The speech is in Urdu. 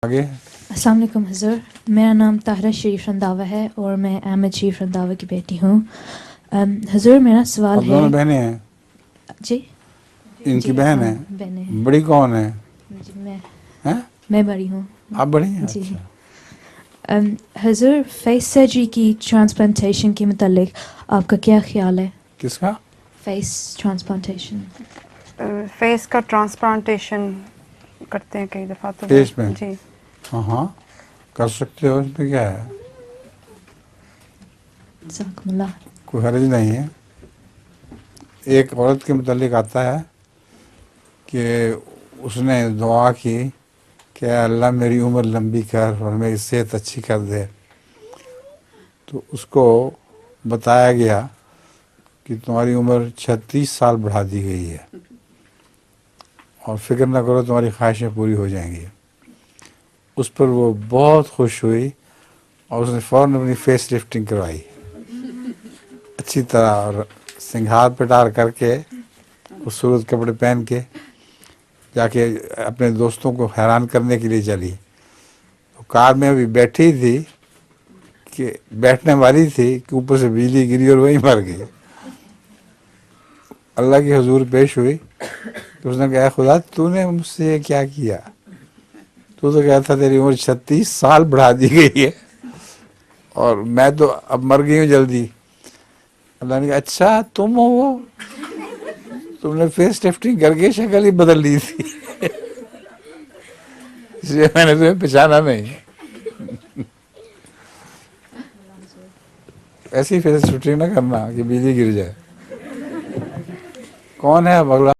آگے. السلام علیکم حضور، میرا نام طاہر شریف رنداوا ہے اور میں احمد شریف رنداوا کی بیٹی ہوں. حضور میرا سوال ہے. دونوں بہنیں ہیں؟ جی ان کی بہن ہے؟ بہنیں ہیں. بڑی کون ہے؟ جی ہیں؟ میں بڑی ہوں. آپ بڑی ہیں؟ جی. اچھا. حضور فیس سرجری کی ٹرانسپلانٹیشن کے متعلق آپ کا کیا خیال ہے؟ کس کا؟ Face transplantation. فیس کا ٹرانسپلانٹیشن کرتے ہیں کئی دفعہ تو فیس میں؟ جی ہاں کر سکتے ہو، اس میں کیا ہے، جزاکم اللہ. کوئی حرج نہیں ہے. ایک عورت کے متعلق آتا ہے کہ اس نے دعا کی کہ اے اللہ میری عمر لمبی کر اور میری صحت اچھی کر دے. تو اس کو بتایا گیا کہ تمہاری عمر 36 سال بڑھا دی گئی ہے اور فکر نہ کرو تمہاری خواہشیں پوری ہو جائیں گی. اس پر وہ بہت خوش ہوئی اور اس نے فوراً اپنی فیس لفٹنگ کروائی اچھی طرح، اور سنگھار پٹار کر کے خوبصورت کپڑے پہن کے جا کے اپنے دوستوں کو حیران کرنے کے لیے چلی. تو کار میں ابھی بیٹھی تھی کہ بیٹھنے والی تھی کہ اوپر سے بجلی گری اور وہیں مر گئی. اللہ کی حضور پیش ہوئی تو اس نے کہا خدا تو نے مجھ سے یہ کیا کیا؟ تو کہتا تیری عمر 36 سال بڑھا دی گئی ہے اور میں تو اب مر گئی ہوں جلدی. اللہ نے کہا اچھا تم ہو وہ، تم نے فیس لفٹنگ کر کے شکل ہی بدل لی تھی اس لیے میں نے تمہیں پہچانا نہیں. ایسی فیس لفٹنگ نہ کرنا کہ بجلی گر جائے. کون ہے اب اگلا